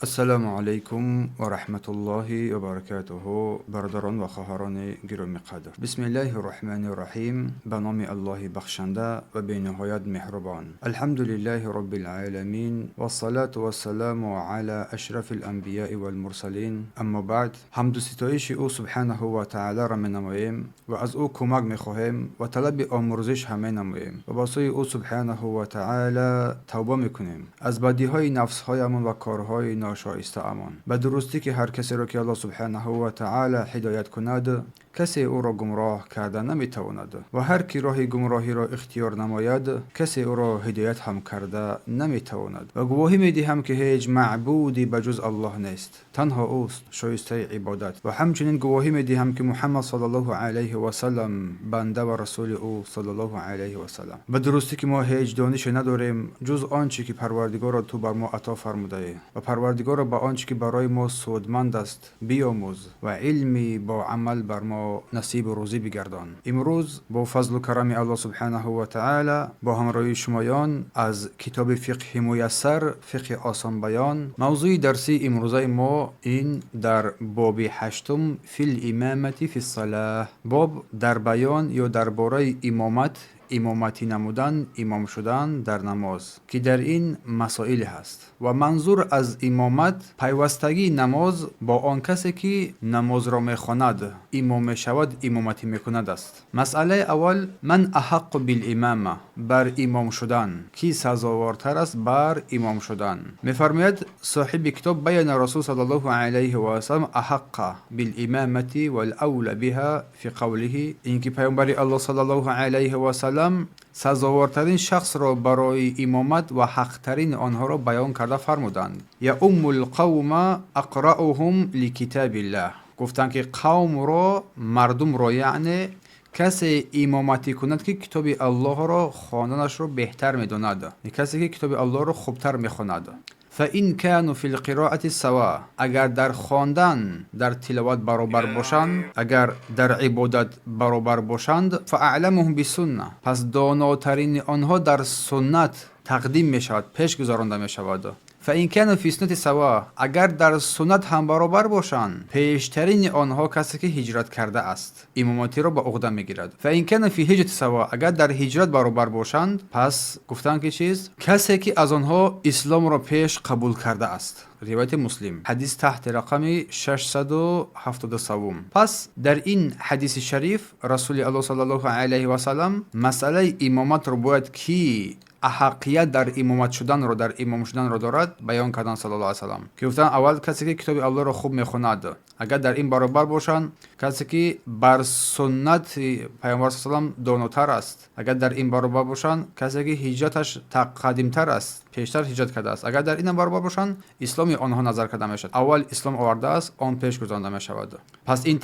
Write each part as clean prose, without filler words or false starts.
السلام علیکم و رحمت الله و برکاته. برادران و خواهران گرامی قدر، بسم الله الرحمن الرحیم. به نام الله بخشنده و بی نهایت مهربان. الحمدلله رب العالمین و الصلاة و السلام علی اشرف الانبیاء و المرسلین. اما بعد، حمد و ستایش او سبحانه و تعالی را می نماییم و از او کمک می خواهیم و طلب آمرزش هم می نماییم و با سوی او سبحانه و تعالی توبه می کنیم از بدی های نفس هایمان و کارهای ناشایسته امان. به درستی که هر کسی را که الله سبحانه و تعالی هدایت کند، کسی او را گمراه کرده نمیتواند و هر کی راه گمراهی را اختیار نماید، کسی او را هدایت هم کرده نمیتواند. و گواهی میدهم که هیچ معبودی بجز الله نیست، تنها اوست شایسته عبادت. و همچنین گواهی میدهم که محمد صلی الله علیه و سلم بنده و رسول او صلی الله علیه و سلم. به درستی که ما هیچ دانش نداریم جز آنچه که پروردگار تو بر ما عطا فرموده و پروردگار به آنچه که برای ما سودمند است بیاموز و علمی با عمل بر ما نصیب و روزی بگردان. امروز با فضل و کرم الله سبحانه و تعالی با همراهی شمایان از کتاب فقه میسر، فقه آسان بیان، موضوع درسی امروزه ما این در باب 8 فی الامامه فی الصلاه، باب در بیان یا درباره امامتی نمودن، امام شدن در نماز، که در این مسائل هست. و منظور از امامت پیوستگی نماز با آن کسی که نماز را میخواند، امام شود، امامتی میکند است. مسئله اول، من احق بالامامه، بر امام شدن کی سزاوارتر است بر امام شدن؟ میفرماید صاحب کتاب بیان رسول صلی الله علیه و سلم احق بالامامه والاولى بها فی قوله، اینکه پیامبر الله صلی الله علیه و سلم سزاوارترین شخص را برای امامت و حقترین آنها را بیان کرده فرمودند. یا القوم اقرأهم لکتاب الله، گفتند که قوم را، مردم را، یعنی کسی امامتی کند که کتاب الله را خواندنش را بهتر میداند، کسی که کتاب الله را خوبتر میخواند. فإن كانوا في القراءة سواء، اگر در خواندن، در تلاوت برابر باشند، اگر در عبادت برابر باشند، فاعلمهم بالسنه، پس داناترین آنها در سنت تقدیم می شود، پیش گذرانده می شود. فإن كانوا في سنة سواء، اگر در سنت هم برابر باشند، پیشترین آنها کسی که هجرت کرده است امامتی را به عهده میگیرد. فإن كانوا في هجرة سواء، اگر در هجرت برابر باشند، پس گفتن که چیز؟ کسی که از آنها اسلام را پیش قبول کرده است. روایت مسلم، حدیث تحت رقم 673. پس در این حدیث شریف رسول الله صلی الله علیه و سلم مسئله امامت را باید کی احقیت در امامت شدن رو، در امام شدن رو دارد بیان کردن صلی الله علیه و سلم، که گفتن اول کسی که کتاب الله رو خوب میخواند، اگر در این برابر باشن، کسی که بر سنت پیامبر صلی الله علیه و سلم داناتر است، اگر در این برابر باشن، کسی که هجرتش تقدیمتر است، پیشتر هجرت کرده است، اگر در این برابر باشن، اسلام آنها نظر کرده میشد، اول اسلام آورده است، آن پیش گذرانده میشود. پس این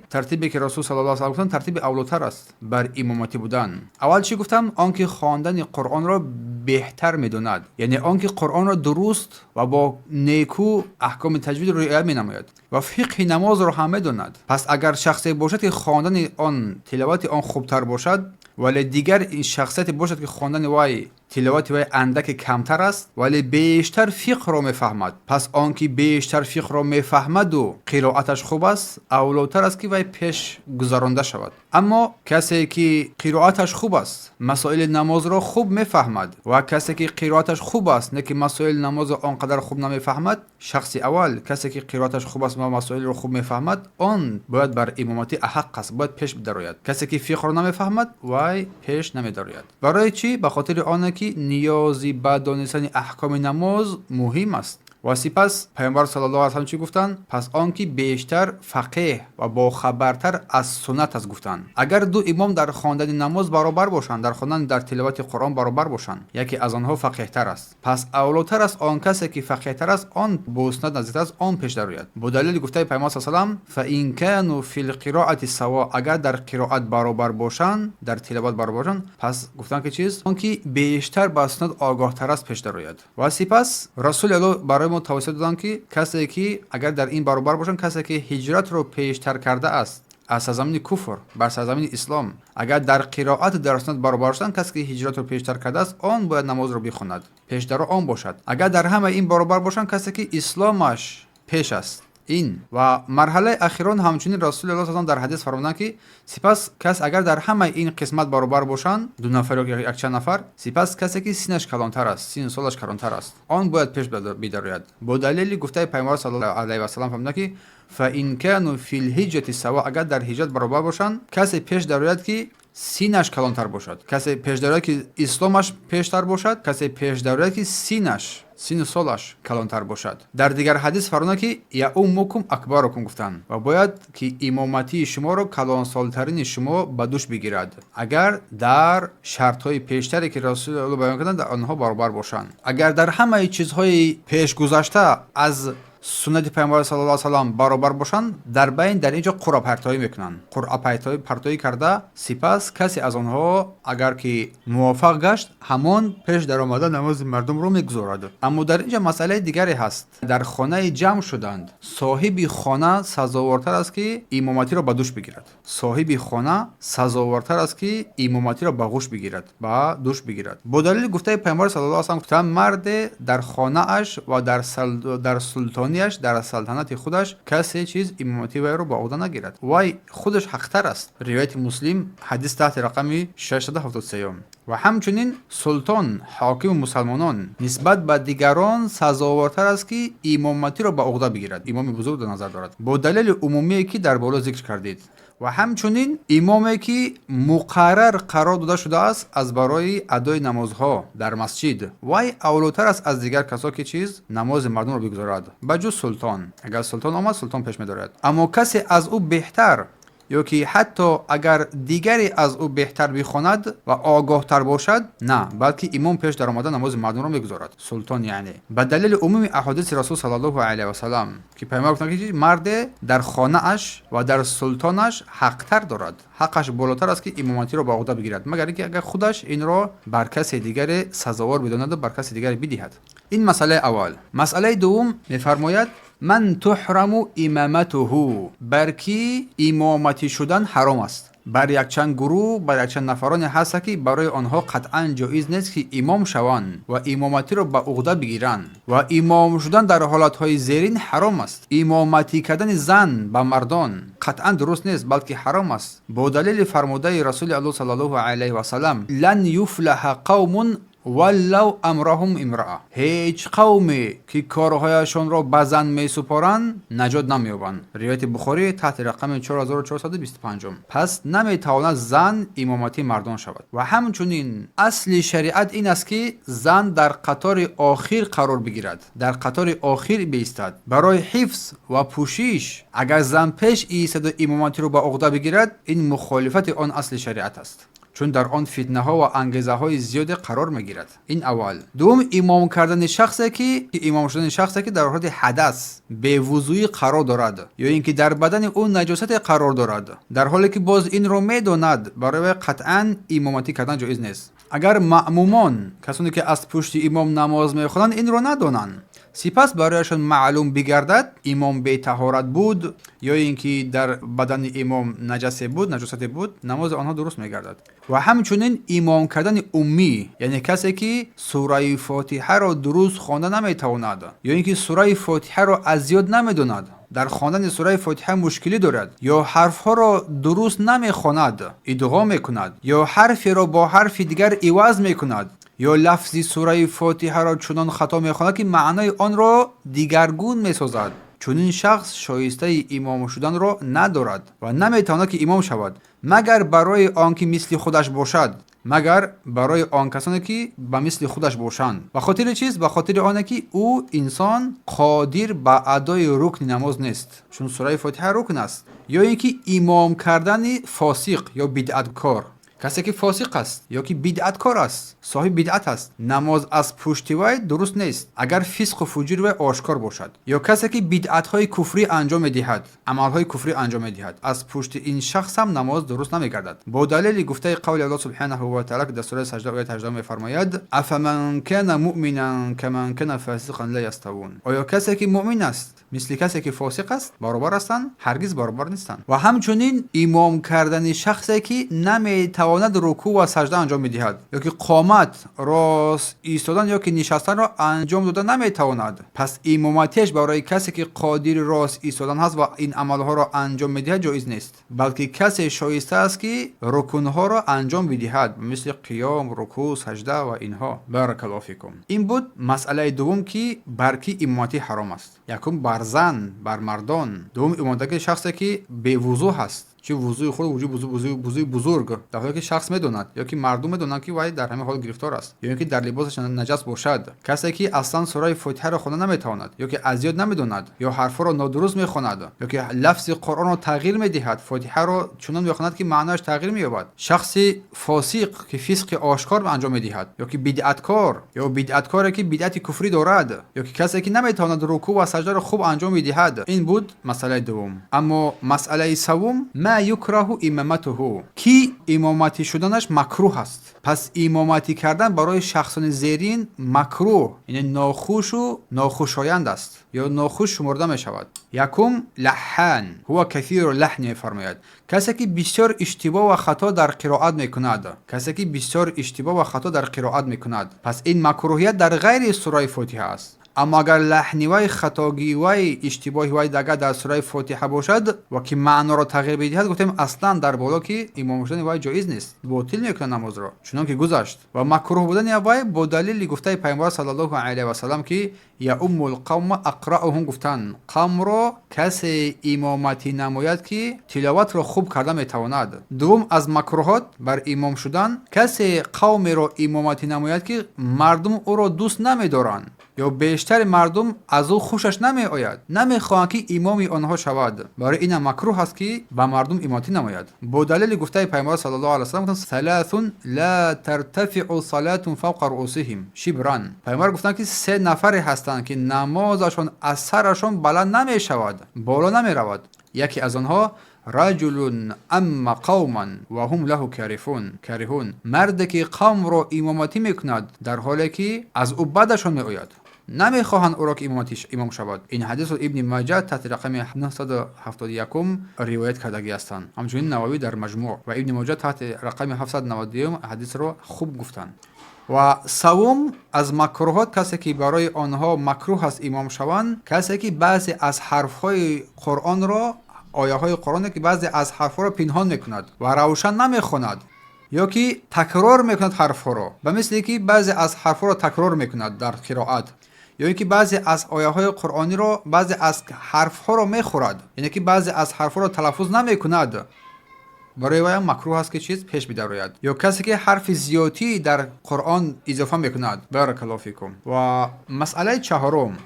ترتیبی که رسول صلی الله علیه و سلم گفتن ترتیب اولاتر است بر امامتی بودن. اول چی گفتم؟ آنکه خواندن قرآن را بهتر میداند، یعنی آنکه قرآن را درست و با نیکو احکام تجوید را رعایت مینماید و فقه نماز را هم میداند. پس اگر شخصی باشد که خواندن آن، تلاوت آن خوبتر باشد، ولی دیگر این شخصیت باشد که خواندن وای، تلاوت وای اندک کمتر است، ولی بیشتر فقه را میفهمد، پس آنکه بیشتر فقه را میفهمد و قرائتش خوب است، اولاتر است که وای پیش گذرانده شود. اما کسی که قرائتش خوب است، مسائل نماز را خوب میفهمد، و کسی که قرائتش خوب است نه که مسائل نماز را آنقدر خوب نمیفهمد، شخص اول کسی که قرائتش خوب است و مسائل را خوب میفهمد، آن باید بر امامتی احق است، باید پیش بدراید. کسی که فقه را نمیفهمد وای پیش نمیدراید. برای چی؟ به خاطر آنه که نیازی به دانستن احکام نماز مهم است. و سپس پیامبر صلی الله علیه و سلم چی گفتن؟ پس آنکه بیشتر فقیه و با خبرتر از سنت است گفتن. اگر دو امام در خواندن نماز برابر باشند، در خواندن، در تلاوت قرآن برابر باشند، یکی از آنها فقیه تر است، پس اولاتر است آن کسی که فقیه تر است، آن به سنت نزدیک است، آن پیش درآید. با دلیل گفته پیامبر صلی الله علیه و سلم فإن كانوا في القراءة سواء، اگر در قرائت برابر باشند، در تلاوت برابر باشند، پس گفتن که چیز؟ آنکه بیشتر به سنت آگاه تر است پیش درآید. و سپس رسول الله برای ما توصیه دادن که کسی که اگر در این برابر باشن، کسی که هجرت رو پیشتر کرده است از سرزمین کفر بر سرزمین اسلام اگر در قرائت در سنت برابر شدن، کسی که هجرت رو پیشتر کرده است آن باید نماز رو بخواند، پیشتر آن باشد. اگر در همه این برابر باشند، کسی که اسلامش پیش است. این و مرحله اخیران همچنین رسول الله صلی الله علیه و آله در حدیث فرمودند که سپس کس اگر در همه این قسمت برابر باشند، دو نفر یا یک چند نفر، سپس کسی که سینش کلانتر است، سین سالش کلانتر است، آن باید پیش بدرید. با دلیل گفته پیامبر صلی الله علیه و سلم فرمودند که فإن كانوا في الهجرة سواء، اگر در هجرت برابر باشند، کسی پیش درآید که سینش کلانتر باشد، کسی پیش درآید که اسلامش پیشتر باشد، کسی پیش درآید که سین سالش کلانتر باشد. در دیگر حدیث فرمودند که یا امکم اکبرکم گفتند و باید که امامتی شما را کلان سالترین شما به دوش بگیرد، اگر در شرط های پیشتری که رسول الله بیان کردند در آنها برابر باشند. اگر در همه چیزهای پیش گذشته از سنت پیامبر صلی الله علیه و سلم برابر باشند، در بین در اینجا قرعه پرتایی میکنند، قرعه پرتایی کرده، سپس کسی از آنها اگر که موافق گشت همان پیش در آمده نماز مردم رو میگذارد. اما در اینجا مسئله دیگری هست. در خانه جمع شدند، صاحب خانه سزاوارتر است که امامتی را به دوش بگیرد. صاحب خانه سزاوارتر است که امامتی را به دوش بگیرد. با دلیل گفته پیامبر صلی الله علیه و سلم مرد در خانه اش و در سلطان در سلطنت خودش کسی چیز امامتی وی رو به عهده نگیرد، وی خودش حقتر است. روایت مسلم حدیث تحت رقم 673. و همچنین سلطان حاکم مسلمانان نسبت به دیگران سزاوارتر است که امامتی را به عهده بگیرد، امام بزرگ در نظر دارد، با دلیل عمومی که در بالا ذکر کردید. و همچنین امامی که مقرر قرار داده شده است از برای ادای نمازها در مسجد، وی اولوتر است از دیگر کسانی که چیز نماز مردم را بگذارد، بجز سلطان. اگر سلطان آمد، سلطان پیش می‌دارد. اما کسی از او بهتر یا که حتی اگر دیگری از او بهتر بخواند و آگاه تر باشد، نه، بلکه امام پیش در آمده نماز مردم را میگذارد، سلطان. یعنی به دلیل عموم احادیث رسول صلی الله علیه و سلم که پیامبر گفتند که مرد در خانه اش و در سلطانش حق تر دارد، حقش بالاتر است که امامتی را به عهده بگیرد، مگر اینکه اگر خودش این را بر کسی دیگری سزاوار بداند و بر کسی دیگری بدهد. این مسئله اول. مسئله دوم میفرماید من تحرم امامته، برکی امامتی شدن حرام است. بر یک چند گروه، بر یک چند نفران هست که برای آنها قطعا جایز نیست که امام شوند و امامتی را به عهده بگیرند و امام شدن در حالتهای زیرین حرام است. امامتی کردن زن به مردان قطعا درست نیست، بلکه حرام است، با دلیل فرموده رسول الله صلی الله علیه و سلم لن یفلح قوم ولو امرهم امرأه، هیچ قومی که کارهایشان را به زن می سپارند نجات نمی‌یابند. روایت بخاری تحت رقم 4425. پس نمیتواند زن امامتی مردان شود. و همچنین اصل شریعت این است که زن در قطار آخر قرار بگیرد، در قطار آخر بایستد. برای حفظ و پوشش اگر زن پیش ایستد و امامتی را به عهده بگیرد، این مخالفت آن اصل شریعت است، چون در آن فتنه ها و انگیزه های زیاد قرار میگیرد. این اول. دوم، امام کردن شخصی که امام شدن شخصی که در حالت حدث به وضوئی قرار دارد یا اینکه در بدن اون نجاست قرار دارد، در حالی که باز این رو میداند، برای قطعا امامتی کردن جایز نیست. اگر مأمومان، کسانی که از پشت امام نماز میخوانند، این رو ندانند، سپس برایشان معلوم بگردد امام بی طهارت بود یا اینکه در بدن امام نجاست بود، نماز آنها درست میگردد. و همچنین امام کردن امی، یعنی کسی که سوره فاتحه را درست خوانده نمیتواند یا اینکه سوره فاتحه را از یاد نمیداند، در خواندن سوره فاتحه مشکلی دارد یا حرفها را درست نمیخواند، ادغام میکند یا حرفی را با حرف دیگر عوض میکند یا لفظی سوره فاتحه را چنان خطا میخواند که معنای آن را دیگرگون میسازد، چون این شخص شایسته امام شدن را ندارد و نمیتواند که امام شود، مگر برای آنکه مثل خودش باشد، مگر برای آن کسانی که به مثل خودش باشند. به خاطر چیز؟ به خاطر آنه که او انسان قادر به ادای رکن نماز نیست، چون سوره فاتحه رکن است. یا اینکه امام کردن فاسق یا بدعتکار، کسی که فاسق است یا که بدعتکار است، صاحب بدعت است، نماز از پشت وی درست نیست اگر فسق و فجور وی آشکار باشد. یا کسی که بدعت‌های کفری انجام می‌دهد، عمل‌های کفری انجام می‌دهد، از پشت این شخص هم نماز درست نمی‌گردد. با دلیل گفته قول الله سبحانه و تعالی که در سوره سجده آیه 18 می‌فرماید افمن کان مؤمنا کمن کان فاسقا لا یستوون، آیا کسی که مؤمن است مثل کسی که فاسق است برابر هستند؟ هرگز برابر نیستند. و همچنین امام کردن شخصی که نمیتواند رکوع و سجده انجام میدهد، یا که قامت، راست ایستادن یا که نشستن را انجام دادن نمیتواند، پس امامتیش برای کسی که قادر راست ایستادن هست و این عملها را انجام میدهد جایز نیست، بلکه کسی شایسته است که رکنها را انجام بدهد، مثل قیام، رکوع، سجده و اینها. بارک الله فیکم. این بود مسئله دوم که برکی امامتی حرام است. یکم بر زن، بر مردان. دوم امامتی شخصی که به وضو هست، چه وضوی خود وضوی بزرگ، در حالی که شخص میدوند یا که مردم میدونند که وای در همه حال گرفتار است، یا اینکه در لباسش نجس باشد. کسی که اصلا سوره فاتحه را خوانده نمیتواند، یا که ازیاد نمیدوند، یا حرفا را نادرست میخواند، یا که لفظ قرآن را تغییر میدهد، فاتحه را چنان میخواند که معناش تغییر مییابد. شخص فاسق که فسق آشکار انجام میدهد، یا که بدعتکار، یا بدعتکاری که بدعت کفری دارد، یا که کسی که نمیتواند رکوع و سجده را خوب انجام میدهد. این بود مسئله دوم. اما مسئله سوم، ما یکره امامته، کی امامتی شدنش مکروه است. پس امامتی کردن برای شخصان زیرین مکروه، یعنی ناخوش و ناخوشایند است یا ناخوش شمرده می شود. یکم لحن، هو کثیر لحن میفرماید، کسی که بسیار اشتباه و خطا در قرائت میکند. کسی که بسیار اشتباه و خطا در قرائت میکند، پس این مکروهیت در غیر سوره فاتحه است. اما اگر لحنی وای، خطاگی وای، اشتباهی وای دیگر در سوره فاتحه باشد و که معنا را تغییر بدهد، گفتیم اصلا در بالا که امام شدن وای جایز نیست، باطل میکنه نماز را، چون که گذشت. و مکروه بودن وای با دلیل گفته پیامبر صلی الله علیه و سلم که یا القوم اقرأهم، گفتن قوم را کسی امامتی نماید که تلاوت را خوب کرده میتواند. دوم از مکروهات بر امام شدن، کسی قوم را امامتی نماید که مردم او را دوست نمیدارند، یا بیشتر مردم از او خوشش نمی آید، نمیخواهند که امام آنها شود. برای این مکروه است که به مردم امامتی نماید. با دلیل گفته پیامبر صلی الله علیه و سلم، ثلاث لا ترتفع صلاه فوق رؤوسهم شبرا. پیامبر گفتند که 3 نفر هستند که نمازشون از سرشون بلند نمی شود، بالا نمی رود. یکی از آنها رجل اما قوما و هم له کرهون، مردی که قوم را امامتی میکند در حالی که از او بدشون میآید، نمیخواهند او را که امام شود. این حدیث رو ابن ماجه تحت رقم 971 روایت کردگی هستند. همچنین نووی در مجموع و ابن ماجه تحت رقم 792 حدیث رو خوب گفتند. و سوم از مکروهات، کسی که برای آنها مکروه است امام شوند، کسی که بعضی از حرفهای قرآن را، آیه های قرآن که بعضی از حرفها را پنهان میکند و روشن نمیخواند، یا که تکرار میکند حرفها را، به مثل که بعضی از حرفها را تکرار میکند در قرائت، یا اینکه بعضی از آیه های قرآنی را، بعضی از حرفها را میخورد، یعنی که بعضی از حرفها را تلفظ نمیکند، برای وی مکروه است که چیز پیش بدراید. یا کسی که حرف زیادی در قرآن اضافه میکند. بارک الله فیکم. و مسئله چهارم،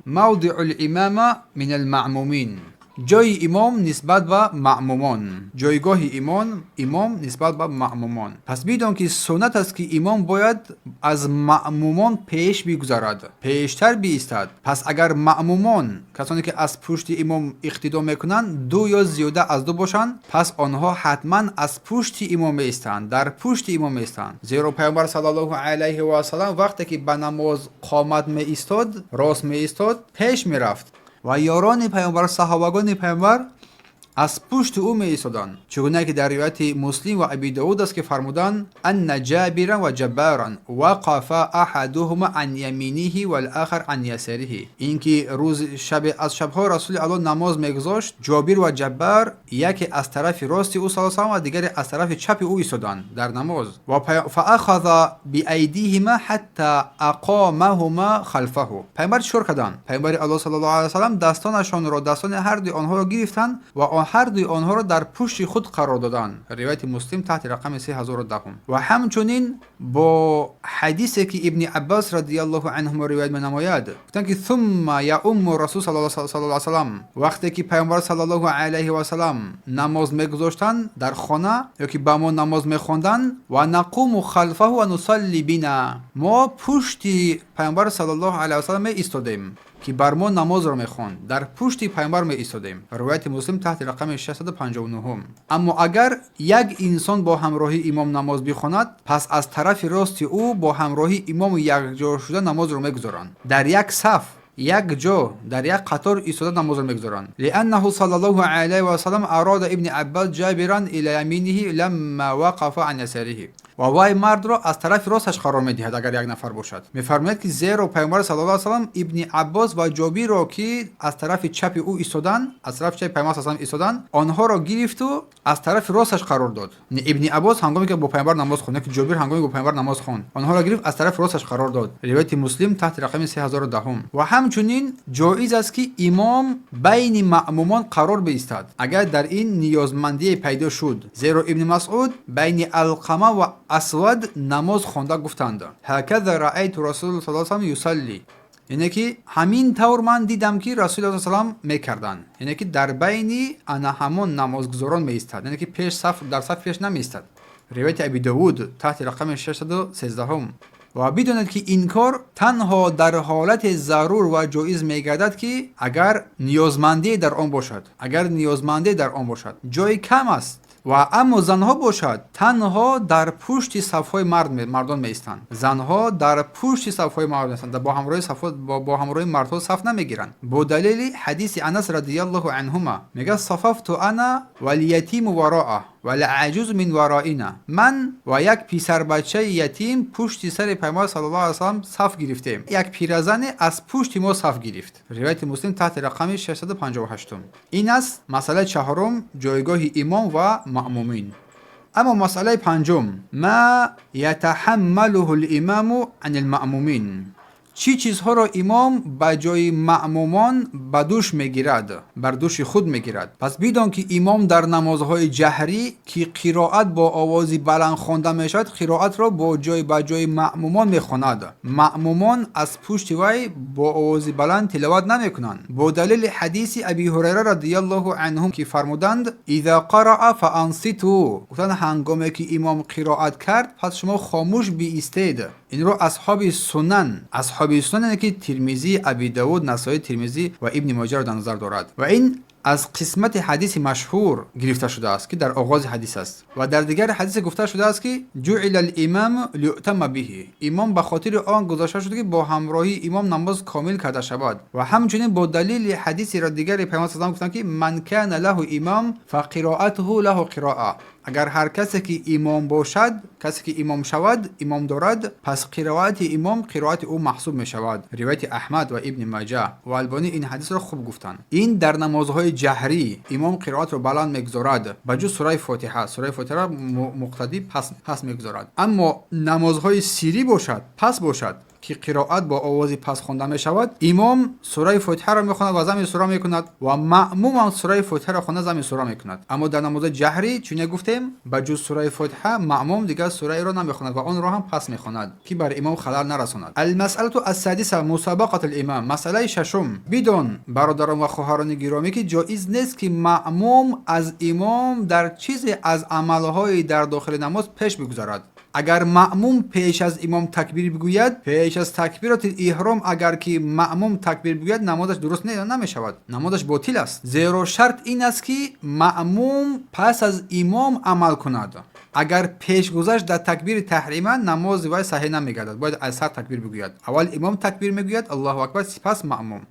موضع الامام من المعمومین، جای امام نسبت به معمومان، جایگاه امام نسبت به معمومان. پس بدون که سنت است که امام باید از معمومان پیش بگذرد، پیشتر بیستد. پس اگر معمومان، کسانی که از پشت امام اقتدا میکنند، 2 یا زیاده از 2 باشند، پس آنها حتما از پشت امام ایستند، در پشت امام ایستند. زیرا پیامبر صلی الله علیه و سلم وقتی که به نماز قامت می ایستاد، راست می ایستاد، پیش می رفت و یاران پیامبر، صحابگان پیامبر از پشت او می ایستادند، چگونه که در روایت مسلم و ابی داود است که فرمودند ان جابر و جبارا وقف احدهما عن یمینه والآخر عن یساره، اینکه روز شب از شب‌های رسول الله نماز میگذاشت، جابر و جبار یکی از طرف راست او صلی الله علیه و و دیگری از طرف چپ او ایستادند در نماز. و فاخذ بایدیهما حتی اقامهما خلفه، پیامبر چور کردند، پیامبر الله صلی الله علیه و سلم دستانشان را، دستان هر دوی آنها را گرفتند و هر دوی آنها را در پشت خود قرار دادند. روایت مسلم تحت رقم 3010. و همچنین با حدیثی که ابن عباس رضی الله عنهما روایت می‌نماید، گفتند که ثم یؤم رسول صلی الله علیه و سلم، وقتی که پیامبر صلی الله علیه و سلم نماز میگذاشتند در خانه، یا که با ما نماز میخواندند، و نقوم خلفه و نصلی بنا، ما پشت پیامبر صلی الله علیه و سلم ایستادیم که بر ما نماز را میخواند، در پشت پیامبر می ایستادیم. روایت مسلم تحت رقم 659. اما اگر یک انسان با همراهی امام نماز بخواند، پس از طرف راست او با همراهی امام یکجا شده نماز را میگذارند، در یک صف، یک جا در یک قطار ایستاده نماز میگذارند. لانه صلی الله علیه و سلم اراد ابن عباس جابرا الی یمینه لما وقف عن یساره. و وای مرد را از طرف راستش قرار میدهد اگر یک نفر باشد. میفرماید که زیرا پیامبر صلی الله علیه و سلم ابن عباس و جابر را که از طرف چپ او ایستادن، از طرف چپ پیامبر صلی الله علیه و سلم ایستادن، آنها را گرفت و از طرف راستش قرار داد. ابن عباس هنگامی که با پیامبر نماز خوند، که جابر هنگامی که با پیامبر نماز خوند، آنها را گرفت از طرف راستش قرار داد. روایت مسلم تحت رقم 3010. و همچنین جایز است که امام بین مأمومان قرار بایستد اگر در این نیازمندی پیدا شد، زیرا ابن مسعود بین علقمه و اسود نماز خوانده گفتند هکذا رأیت رسول الله صلی الله علیه و یصلی، یعنی که همین طور من دیدم که رسول الله صلی الله علیه و میکردند، یعنی که در بین انا همون نمازگزاران میایستد، یعنی که پیش صف در صف پیش نمیایستد. روایت ابی داوود تحت رقم 613. و بدانید که این کار تنها در حالت ضرور و جایز میگردد که اگر نیازمندی در آن باشد، جای کم است و اما زنها باشد تنها در پشت صفهای مردان میستند. زنها در پشت صفهای مردان هستند، با همراه مردها صف نمیگیرند. با دلیل حدیث انس رضی الله عنهما میگه صففت انا والیتیم وراءه والعجوز من ورائنا، من و یک پسر بچه یتیم پشت سر پیامبر صلی الله علیه و سلم صف گرفتیم، یک پیرزن از پشت ما صف گرفت. روایت مسلم تحت رقم 658. این است مسئله چهارم، جایگاه امام و مأمومین. اما مسئله پنجم، ما یتحمله الامام عن المأمومین، چی چیزها را امام به جای مأمومان به دوش میگیرد، بر دوش خود میگیرد. پس بدان که امام در نمازهای جهری که قرائت با آوازی بلند خوانده میشود، قرائت را با جای مأمومان میخواند. مأمومان از پشت وی با آوازی بلند تلاوت نمیکنند، با دلیل حدیث ابی هریره رضی الله عنه که فرمودند اذا قرأ فانصتوا، گفتند هنگامی که امام قرائت کرد پس شما خاموش بایستید. این رو اصحاب سنن که ترمذی، ابی داود، نسائی، ترمذی و ابن ماجه را در نظر دارد و این از قسمت حدیث مشهور گرفته شده است که در آغاز حدیث است. و در دیگر حدیث گفته شده است که جعل الامام لیؤتم به، امام به خاطر آن گذاشته شده که با همراهی امام نماز کامل کرده شود. و همچنین با دلیل حدیث را دیگر پیامبر صلی الله علیه و آله گفتند که من کان له امام فقراءته له قراءه، اگر هر کسی که امام باشد، کسی که امام شود، امام دارد، پس قرائت امام قرائت او محسوب می شود. روایت احمد و ابن ماجه و البانی این حدیث را خوب گفتند. این در نمازهای جهری امام قرائت را بلند میگذارد، بجز سوره فاتحه را مقتدی پس میگذارد. اما نمازهای سری باشد که قرائت با آوازی پس خوانده می شود، امام سوره فاتحه را میخواند و زمین سوره میکند و مأموم هم سوره فاتحه را خوانده زمین سوره میکند. اما در نماز جهری چون گفتیم بجز سوره فاتحه مأموم دیگر سوره را نمیخواند و آن را هم پس میخواند که بر امام خلل نرساند. المساله السادسه مسابقه الامام، مسئله ششم، بدون برادران و خواهران گرامی که جایز نیست که مأموم از امام در چیزی از عملهای در داخل نماز پیش بگذارد. اگر مأموم پیش از امام تکبیر بگوید، پیش از تکبیرات احرام اگر که مأموم تکبیر بگوید، نمازش درست نمی شود، نمازش باطل است. زیرا شرط این است که مأموم پس از امام عمل کند. اگر پیش گذشت در تکبیر تحریما، نماز وی صحیح نمیگردد، باید از سر تکبیر بگوید. اول امام تکبیر میگوید الله اکبر، سپس مأموم.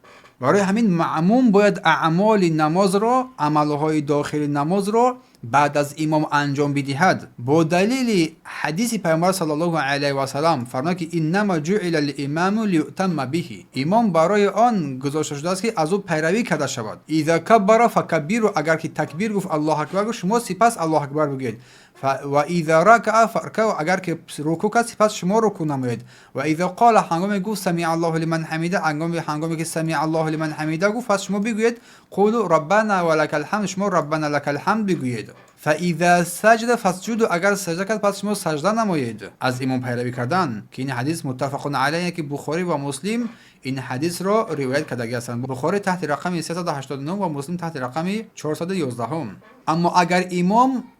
برای همین مأموم باید اعمال نماز را، عملهای داخل نماز را بعد از امام انجام بدهد. با دلیل حدیث پیامبر صلی الله علیه و سلم فرمود که انما جعل الامام لیؤتم به، امام برای آن گذاشته شده است که از او پیروی کرده شود. اذا کبر فکبروا، اگر که تکبیر گفت الله اکبر گفت شما سپس الله اکبر بگویید. و اذا رکع فرکعوا، اگر که رکوع کرد سپس شما رکوع نمایید. و اذا قال، هنگامی گفت سمع الله لمن حمیده، هنگامی که سمع الله لمن حمیده گفت پس شما بگویید قولوا ربنا ولک الحمد، شما ربنا لک الحمد بگویید. فاذا سجد فاسجدوا، اگر سجده کرد پس شما سجده نمایید. از امام پیروی کردن که این حدیث متفق علیه که بخاری و مسلم این حدیث را روایت کرده هستند. بخاری تحت رقم 389 و مسلم تحت رقم 411. اما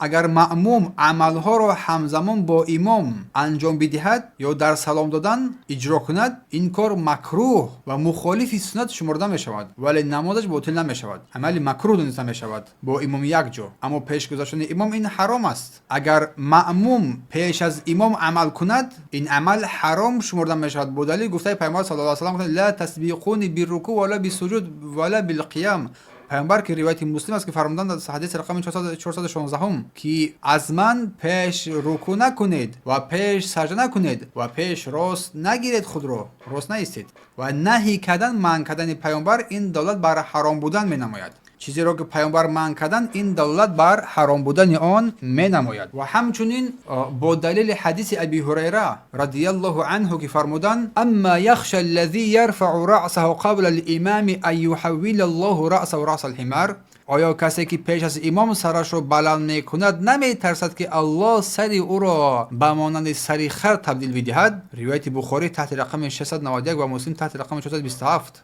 اگر مأموم عملها را همزمان با امام انجام بدهد یا در سلام دادن اجرا کند، این کار مکروه و مخالف سنت شمرده می شود، ولی نمازش باطل نمی شود، عمل مکروه دانسته می شود با امام یک جا. اما پیش گذاشتن امام این حرام است. اگر مأموم پیش از امام عمل کند، این عمل حرام شمرده می شود با دلیل گفته پیامبر صلی الله علیه و سلم لا تسبقوني بالركوع ولا بالسجود ولا بالقيام. پیامبر که روایت مسلم است که فرمودن در حدیث رقم 416 که از من پیش رکوع نکنید و پیش سجده نکنید و پیش راست نگیرید، خود رو راست نیستید و نهی کردن منع کردن پیامبر این دلالت بر حرام بودن می نماید. چیزی را که پیامبر منع کردن این دلالت بر حرام بودن آن می نماید. و همچنین با دلیل حدیث ابی هریره رضی الله عنه که فرمودن اما یخشى الذی یرفع رأسه قبل الامام ان یحول الله رأسه رأس الحمار، آیا کسی که پیش از امام سرش رو بلند میکند نمی ترسد که الله سر او را به مانند سر خر تبدیل بدهد؟ روایت بخاری تحت رقم 691 و مسلم تحت رقم 427.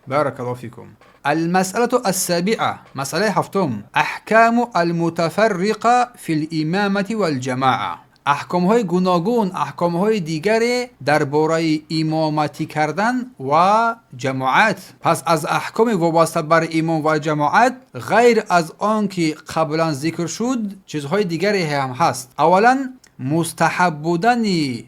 بارك الله فيكم. المسألة السابعة، مسألة هفتم، أحكام المتفرقة في الإمامة والجماعة. احکام های گوناگون، احکام های دیگری درباره امامتی کردن و جماعت. پس از احکام وابسته بر امام و جماعت غیر از آن که قبلا ذکر شد چیزهای دیگری هم هست. اولا مستحب بودن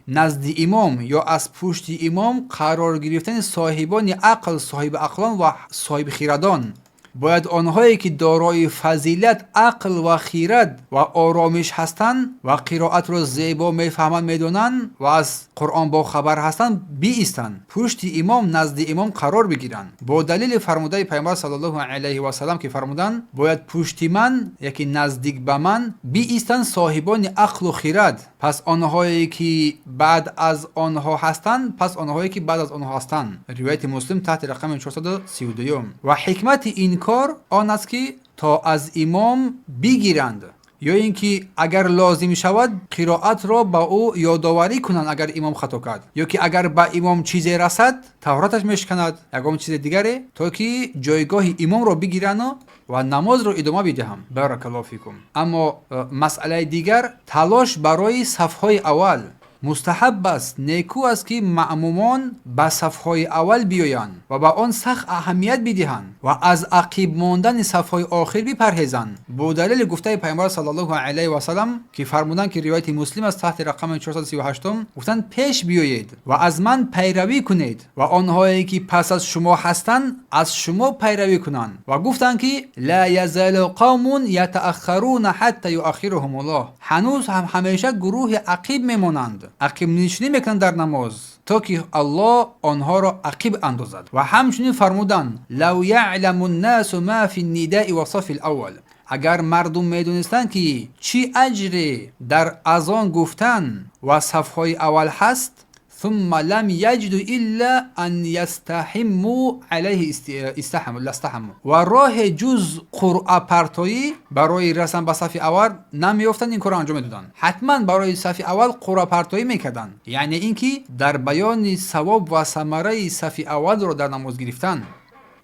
نزد امام یا از پشت امام قرار گرفتن صاحبان عقل، صاحب عقلان و صاحب خیردان. باید آنهایی که دارای فضیلت، عقل و خیرت و آرامش هستند و قرائت را زیبا میفهمند، میدونند و از قرآن با خبر هستند بیایستند، پشت امام نزد امام قرار بگیرند. با دلیل فرموده پیامبر صلی الله علیه و سلم که فرمودند باید پشت من یکی نزدیک به من بیایستند صاحبان عقل و خیرت. پس آنهایی که بعد از آنها هستند، پس آنهایی که بعد از آنها هستند. روایت مسلم تحت رقم 432. و حکمت این کار آن است که تا از امام بگیرند، یا اینکه اگر لازم شود قرائت را با او یادآوری کنند اگر امام خطا کرد، یا که اگر به امام چیزی رسد طهارتش میشکند یگام چیز دیگری، تا که جایگاه امام را بگیرند و نماز را ادامه بدهم. بارک الله فیکم. اما مسئله دیگر تلاش برای صفهای اول. مستحب است، نیکو است که مأمومان به صفهای اول بیایند و به آن سخت اهمیت بدهند و از عقب ماندن صفهای آخر بپرهیزند. با دلیل گفته پیامبر صلی الله علیه و سلم که فرمودند که روایت مسلم است تحت رقم 438 گفتند پیش بیایید و از من پیروی کنید و آنهایی که پس از شما هستند از شما پیروی کنند. و گفتند که لا یزال قوم یتأخرون حتی یؤخرهم الله، هنوز هم همیشه گروه عقب میمانند، عقب نشینی میکنند در نماز تا که الله آنها را عقب اندازد. و همچنین فرمودند لو یعلم الناس ما فی النداء و صف الاول، اگر مردم میدونستند که چی اجری در اذان گفتن و صفهای اول هست، ثم لم يجدوا الا ان يستحموا عليه استحموا، و راه جز قرعه پرتایی برای رسن به صف اول نمیافتند، این کار انجام میدادند. حتما برای صف اول قرعه پرتایی میکردند، یعنی اینکه در بیان ثواب و ثمره صف اول را در نماز گرفتن.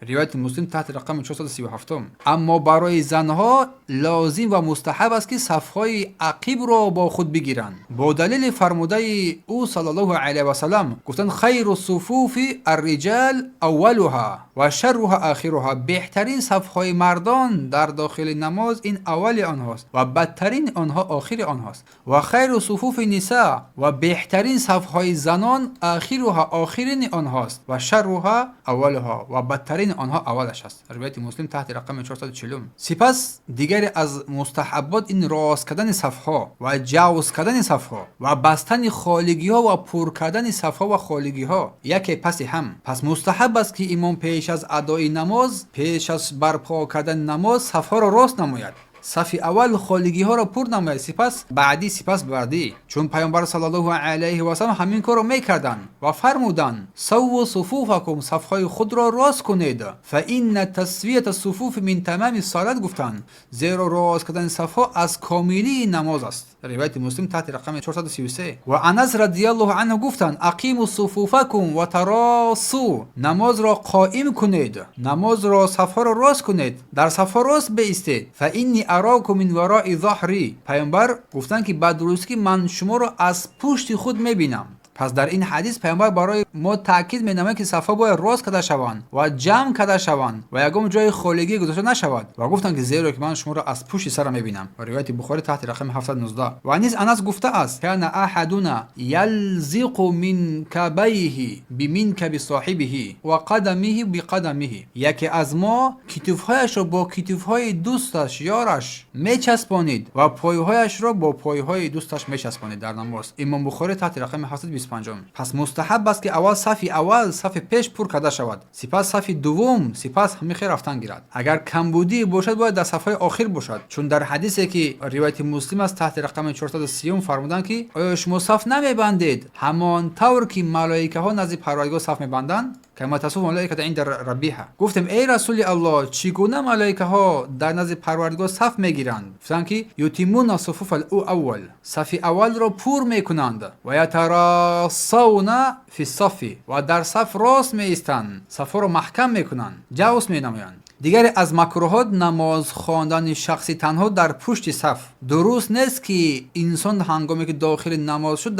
روایت مسلم تحت رقم 437. اما برای زنها لازم و مستحب است که صفهای عقب را با خود بگیرند. با دلیل فرموده او صلی الله علیه و سلم گفتند خیر الصفوف الرجال اولها و شرها آخرها، بهترین صفهای مردان در داخل نماز این اول آنهاست و بدترین آنها آخر آنهاست. و خیر صفوف النساء، و بهترین صفهای زنان آخرها آخرین آنهاست و شرها اولها، و بدترین آنها اولش است. روایت مسلم تحت رقم 440. سپس دیگر از مستحبات این راست کردن صفها و جوز کردن صفها و بستن خالگی ها و پر کردن صفها و خالگی ها یکی پس هم. پس مستحب است که امام پیش از ادای نماز، پیش از برپا کردن نماز صفها را راست نماید، صف اول خالگی ها را پر نماید، سپس بعدی، چون پیامبر صلی الله علیه و سلم همین کار را میکردند و فرمودند سووا صفوفکم، صفهای خود را راست کنید، فان تسویه الصفوف من تمام الصلاه، گفتند زیرا راست کردن صفها از کاملی نماز است. روایت مسلم تحت رقم 433. و انس رضی الله عنه گفتند اقیموا صفوفکم و تراصوا، نماز را قائم کنید، نماز را صفها را راست کنید، در صفها راست بایستید، فانی اراکم من وراء ظهری، پیامبر گفتند که بعد روز که من شما را از پشت خود میبینم. پس در این حدیث پیامبر برای ما تاکید می‌نماید که صف‌ها باید راست کده شوند و جمع کده شوند و یگام جای خولگی گذاشته نشود و گفتند که زیرا که من شما را از پشت سر می‌بینم. روایت بخاری تحت رقم 719. و نیز انس گفته است کان احدنا یلزق من کبیه بمنکب صاحبه و قدمه بقدمه. یکی از ما کتف‌هایش را با کتف‌های دوستش یارش میچسبانید و پایه‌هایش را با پایه‌های دوستش میچسبانید در نماز. امام بخاری تحت رقم 725. پس مستحب است که اول صف پیش پر کرده شود، سپس صف دوم، سپس همیشه رفتن گیرد. اگر کمبودی باشد باید در صف‌های آخر باشد، چون در حدیثی که روایت مسلم است تحت رقم 430 فرمودند که آیا شما صف نمیبندید همان طور که ملائکه ها نزد پروردگار صف میبندند؟ کما تصف ملائکه عند ربها. گفتم ای رسول الله چگونه ملائکه ها در نزد پروردگار صف میگیرند؟ گفتند که یتمون الصفوف الاول، صف اول را پر میکنند و یتراصون فی الصف، و در صف راست میایستند، صف را محکم میکنند، جوز مینمایند. دیگر از مکروهات نماز خواندن شخصی تنها در پشت صف. درست نیست که انسان هنگامی که داخل نماز شد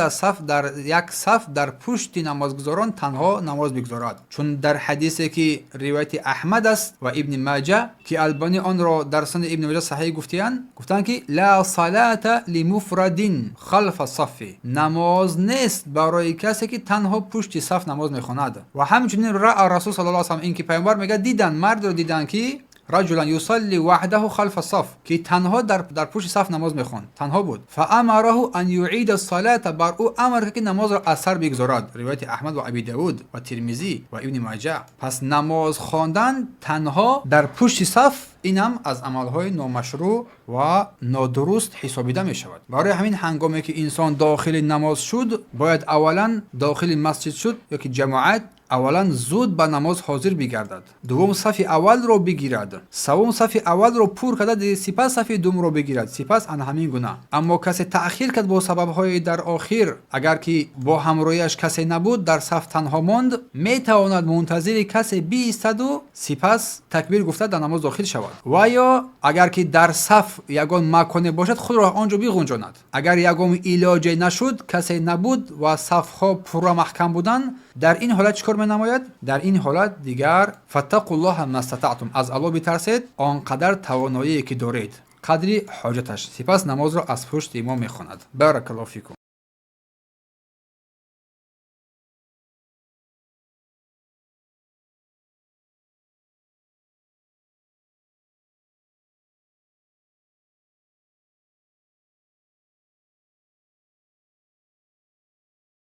در یک صف در پشت نمازگزاران تنها نماز بگذارد، چون در حدیثی که روایت احمد است و ابن ماجه که البانی آن را در سند ابن ماجه صحیح گفتند که لا صلاة لمفرد خلف الصف، نماز نیست برای کسی که تنها پشت صف نماز میخواند. و همچنین رأى رسول صلی الله علیه و آله این که پیامبر میگه دیدن مرد رو دیدن که رجلا یصلی وحده خلف الصف، که تنها در پشت صف نماز میخوند، تنها بود. فامره ان یعید الصلاه، بر او امر که نماز را از سر بگذارد. روایت احمد و ابی داود و ترمذی و ابن ماجه. پس نماز خواندن تنها در پشت صف اینم از عملهای نامشروع و نادرست حسابیده می شود. برای همین هنگامی که انسان داخل نماز شد باید اولا داخل مسجد شد یا که جماعت اولا زود به نماز حاضر بگردد، دوم صف اول رو بگیرد، سوم صف اول رو پر کرد، سپس صف دوم رو بگیرد، سپس ان همین گونه. اما کسی تأخیر کرد با سبب های در آخر، اگر که با همراهیش کسی نبود در صف تنها ماند، می تواند منتظر کسی بایستد و سپس تکبیر گفته در نماز داخل شود. و یا اگر که در صف یگان مکان باشد خود را آنجا بگنجاند. اگر یگان علاج نشد، کسی نبود و صف ها پر محکم بودن، در این حالت چیکار می‌نماید؟ در این حالت دیگر فتقوا الله ما استطعتم، از الله بترسید آنقدر توانایی که دارید، قدری حاجتش. سپس نماز را از پشت امام می‌خواند. بارک الله فیکم.